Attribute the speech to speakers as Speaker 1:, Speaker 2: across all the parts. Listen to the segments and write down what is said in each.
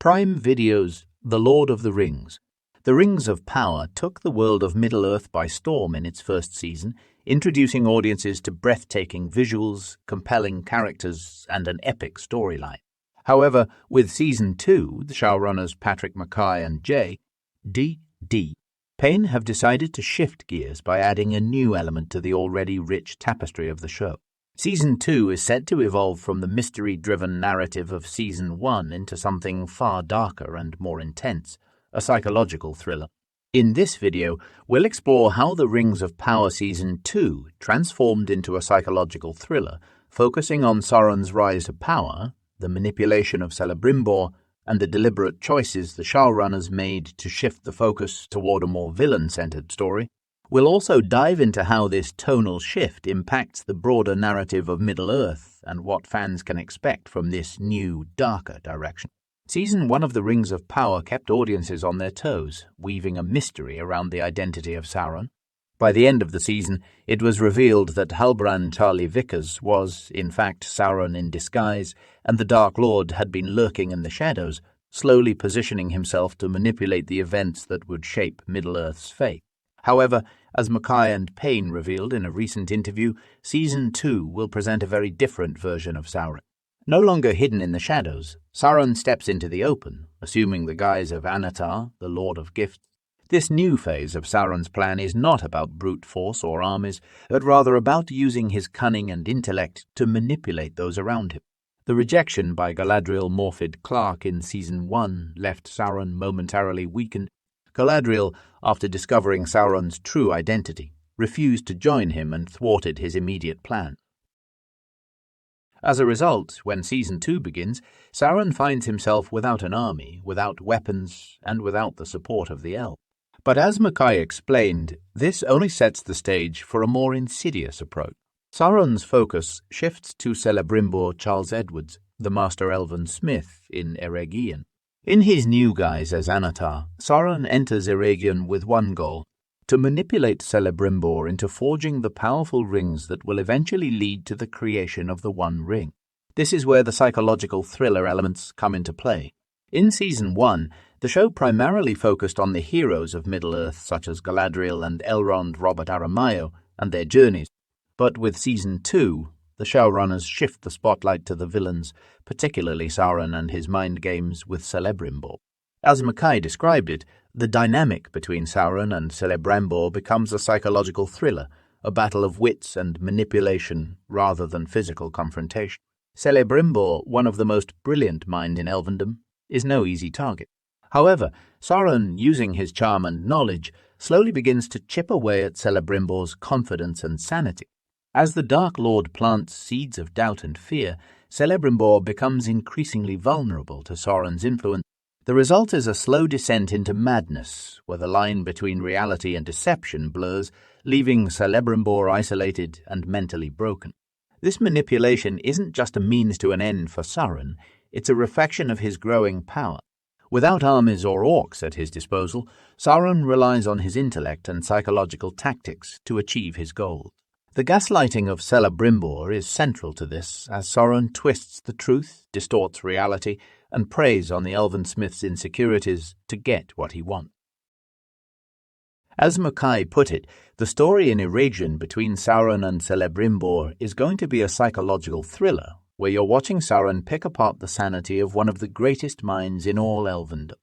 Speaker 1: Prime Video's The Lord of the Rings. The Rings of Power took the world of Middle-earth by storm in its first season, introducing audiences to breathtaking visuals, compelling characters, and an epic storyline. However, with Season 2, the showrunners Patrick McKay and J.D. Payne have decided to shift gears by adding a new element to the already rich tapestry of the show. Season 2 is set to evolve from the mystery-driven narrative of Season 1 into something far darker and more intense, a psychological thriller. In this video, we'll explore how the Rings of Power Season 2 transformed into a psychological thriller, focusing on Sauron's rise to power, the manipulation of Celebrimbor, and the deliberate choices the showrunners made to shift the focus toward a more villain-centered story. We'll also dive into how this tonal shift impacts the broader narrative of Middle-earth and what fans can expect from this new, darker direction. Season 1 of The Rings of Power kept audiences on their toes, weaving a mystery around the identity of Sauron. By the end of the season, it was revealed that Halbrand Charlie Vickers was, in fact, Sauron in disguise, and the Dark Lord had been lurking in the shadows, slowly positioning himself to manipulate the events that would shape Middle-earth's fate. However, as McKay and Payne revealed in a recent interview, Season 2 will present a very different version of Sauron. No longer hidden in the shadows, Sauron steps into the open, assuming the guise of Anatar, the Lord of Gifts. This new phase of Sauron's plan is not about brute force or armies, but rather about using his cunning and intellect to manipulate those around him. The rejection by Galadriel Morfydd Clark in Season 1 left Sauron momentarily weakened. Galadriel, after discovering Sauron's true identity, refused to join him and thwarted his immediate plan. As a result, when Season 2 begins, Sauron finds himself without an army, without weapons, and without the support of the Elves. But as McKay explained, this only sets the stage for a more insidious approach. Sauron's focus shifts to Celebrimbor Charles Edwards, the Master Elven Smith in Eregion. In his new guise as Anatar, Sauron enters Eregion with one goal: to manipulate Celebrimbor into forging the powerful rings that will eventually lead to the creation of the One Ring. This is where the psychological thriller elements come into play. In Season 1, the show primarily focused on the heroes of Middle-earth such as Galadriel and Elrond Robert Aramayo and their journeys. But with Season 2, the showrunners shift the spotlight to the villains, particularly Sauron and his mind games with Celebrimbor. As McKay described it, the dynamic between Sauron and Celebrimbor becomes a psychological thriller, a battle of wits and manipulation rather than physical confrontation. Celebrimbor, one of the most brilliant minds in Elvendom, is no easy target. However, Sauron, using his charm and knowledge, slowly begins to chip away at Celebrimbor's confidence and sanity. As the Dark Lord plants seeds of doubt and fear, Celebrimbor becomes increasingly vulnerable to Sauron's influence. The result is a slow descent into madness, where the line between reality and deception blurs, leaving Celebrimbor isolated and mentally broken. This manipulation isn't just a means to an end for Sauron, it's a reflection of his growing power. Without armies or orcs at his disposal, Sauron relies on his intellect and psychological tactics to achieve his goals. The gaslighting of Celebrimbor is central to this, as Sauron twists the truth, distorts reality, and preys on the Elven Smith's insecurities to get what he wants. As McKay put it, the story in Eregion between Sauron and Celebrimbor is going to be a psychological thriller, where you're watching Sauron pick apart the sanity of one of the greatest minds in all Elvendom.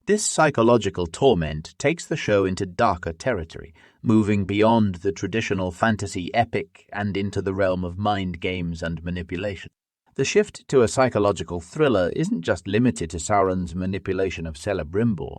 Speaker 1: This psychological torment takes the show into darker territory, moving beyond the traditional fantasy epic and into the realm of mind games and manipulation. The shift to a psychological thriller isn't just limited to Sauron's manipulation of Celebrimbor.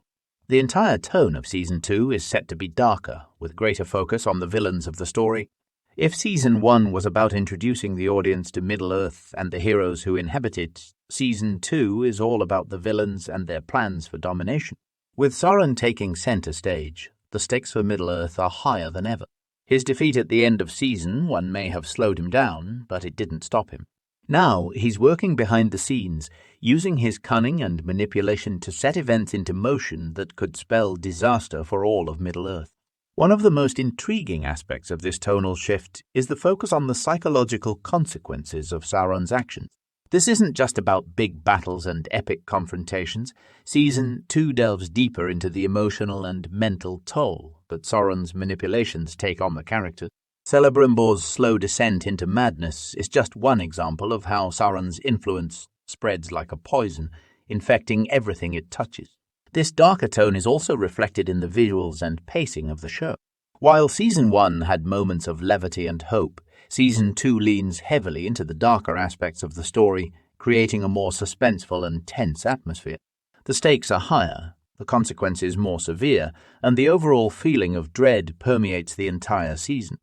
Speaker 1: The entire tone of Season 2 is set to be darker, with greater focus on the villains of the story. If Season 1 was about introducing the audience to Middle-earth and the heroes who inhabit it, Season 2 is all about the villains and their plans for domination. With Sauron taking center stage, the stakes for Middle-earth are higher than ever. His defeat at the end of Season 1 may have slowed him down, but it didn't stop him. Now he's working behind the scenes, using his cunning and manipulation to set events into motion that could spell disaster for all of Middle-earth. One of the most intriguing aspects of this tonal shift is the focus on the psychological consequences of Sauron's actions. This isn't just about big battles and epic confrontations. Season 2 delves deeper into the emotional and mental toll that Sauron's manipulations take on the characters. Celebrimbor's slow descent into madness is just one example of how Sauron's influence spreads like a poison, infecting everything it touches. This darker tone is also reflected in the visuals and pacing of the show. While Season 1 had moments of levity and hope, Season 2 leans heavily into the darker aspects of the story, creating a more suspenseful and tense atmosphere. The stakes are higher, the consequences more severe, and the overall feeling of dread permeates the entire season.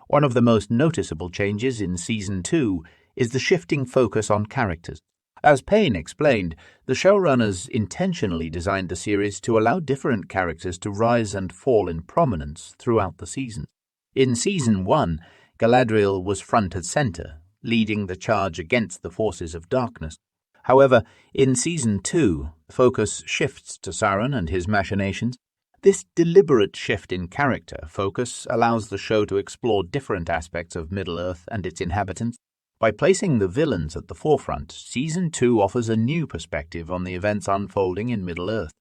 Speaker 1: One of the most noticeable changes in Season 2 is the shifting focus on characters. As Payne explained, the showrunners intentionally designed the series to allow different characters to rise and fall in prominence throughout the season. In Season 1, Galadriel was front and center, leading the charge against the forces of darkness. However, in Season 2, the focus shifts to Sauron and his machinations. This deliberate shift in character focus allows the show to explore different aspects of Middle-earth and its inhabitants. By placing the villains at the forefront, Season 2 offers a new perspective on the events unfolding in Middle-earth.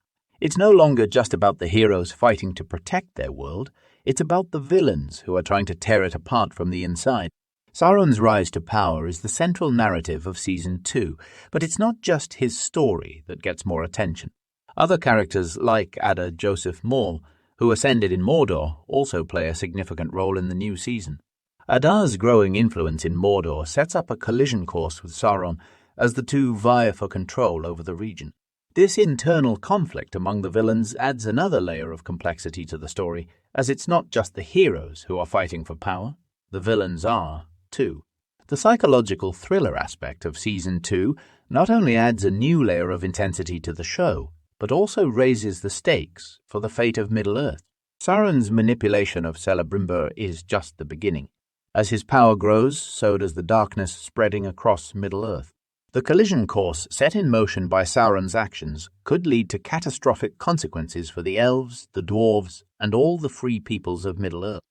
Speaker 1: It's no longer just about the heroes fighting to protect their world, it's about the villains who are trying to tear it apart from the inside. Sauron's rise to power is the central narrative of Season 2, but it's not just his story that gets more attention. Other characters like Ada Joseph Maul, who ascended in Mordor, also play a significant role in the new season. Ada's growing influence in Mordor sets up a collision course with Sauron as the two vie for control over the region. This internal conflict among the villains adds another layer of complexity to the story, as it's not just the heroes who are fighting for power, the villains are, too. The psychological thriller aspect of Season 2 not only adds a new layer of intensity to the show, but also raises the stakes for the fate of Middle-earth. Sauron's manipulation of Celebrimbor is just the beginning. As his power grows, so does the darkness spreading across Middle-earth. The collision course set in motion by Sauron's actions could lead to catastrophic consequences for the Elves, the Dwarves, and all the free peoples of Middle-earth.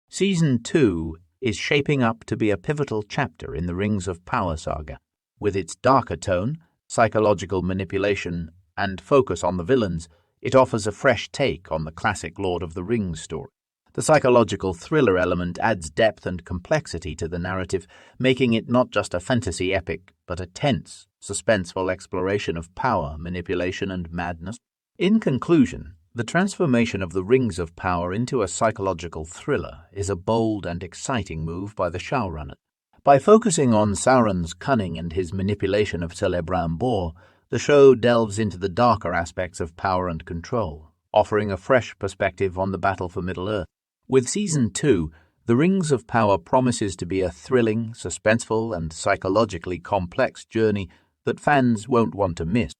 Speaker 1: Season 2 is shaping up to be a pivotal chapter in the Rings of Power saga. With its darker tone, psychological manipulation, and focus on the villains, it offers a fresh take on the classic Lord of the Rings story. The psychological thriller element adds depth and complexity to the narrative, making it not just a fantasy epic, but a tense, suspenseful exploration of power, manipulation, and madness. In conclusion, the transformation of the Rings of Power into a psychological thriller is a bold and exciting move by the showrunners. By focusing on Sauron's cunning and his manipulation of Celebrimbor, the show delves into the darker aspects of power and control, offering a fresh perspective on the battle for Middle-earth. With Season 2, The Rings of Power promises to be a thrilling, suspenseful, and psychologically complex journey that fans won't want to miss.